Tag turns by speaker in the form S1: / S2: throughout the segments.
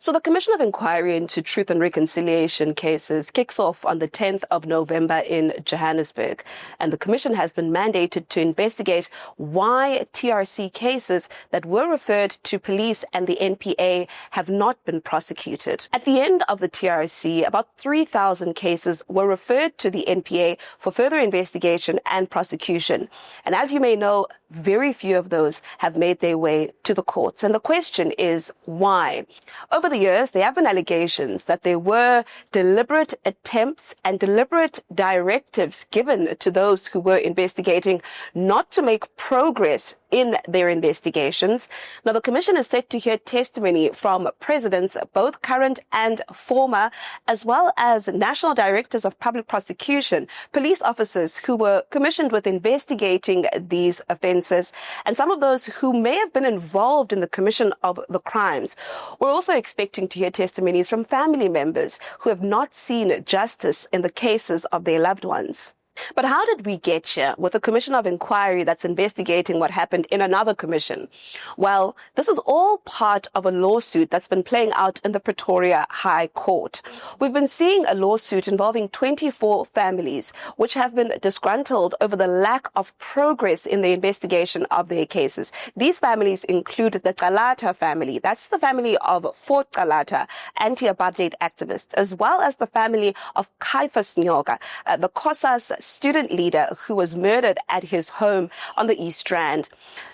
S1: So the Commission of Inquiry into Truth and Reconciliation cases kicks off on the 10th of November in Johannesburg, and the Commission has been mandated to investigate why TRC cases that were referred to police and the NPA have not been prosecuted. At the end of the TRC, about 3,000 cases were referred to the NPA for further investigation and prosecution. And as you may know, very few of those have made their way to the courts. And the question is, why? Over the years, there have been allegations that there were deliberate attempts and deliberate directives given to those who were investigating not to make progress in their investigations. Now, the Commission is set to hear testimony from presidents, both current and former, as well as national directors of public prosecution, police officers who were commissioned with investigating these offences, and some of those who may have been involved in the commission of the crimes. We're also expecting to hear testimonies from family members who have not seen justice in the cases of their loved ones. But how did we get here with a Commission of Inquiry that's investigating what happened in another commission? Well, this is all part of a lawsuit that's been playing out in the Pretoria High Court. We've been seeing a lawsuit involving 24 families, which have been disgruntled over the lack of progress in the investigation of their cases. These families include the Calata family, that's the family of 4 Calata anti-apartheid activists, as well as the family of Caiphas Nyoka, the COSAS student leader who was murdered at his home on the East Rand.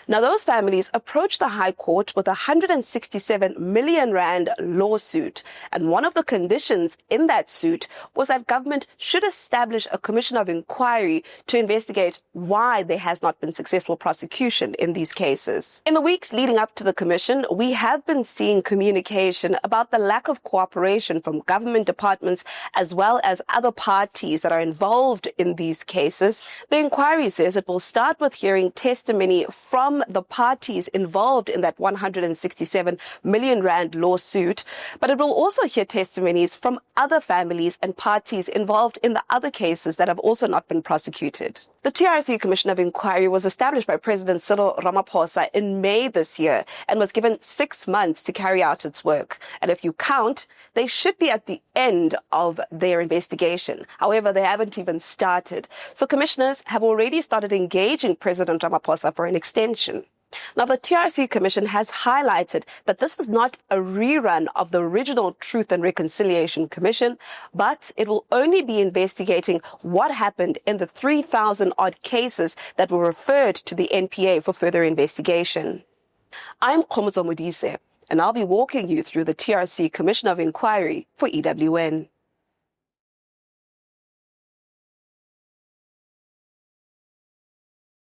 S1: Now, those families approached the High Court with a 167 million rand lawsuit. And one of the conditions in that suit was that government should establish a commission of inquiry to investigate why there has not been successful prosecution in these cases. In the weeks leading up to the commission, we have been seeing communication about the lack of cooperation from government departments as well as other parties that are involved in these cases. The inquiry says it will start with hearing testimony from the parties involved in that 167 million rand lawsuit, but it will also hear testimonies from other families and parties involved in the other cases that have also not been prosecuted. The TRC Commission of Inquiry was established by President Cyril Ramaphosa in May this year and was given 6 months to carry out its work. And if you count, they should be at the end of their investigation. However, they haven't even started. So commissioners have already started engaging President Ramaphosa for an extension. Now, the TRC Commission has highlighted that this is not a rerun of the original Truth and Reconciliation Commission, but it will only be investigating what happened in the 3,000-odd cases that were referred to the NPA for further investigation. I'm MODISE, and I'll be walking you through the TRC Commission of Inquiry for EWN.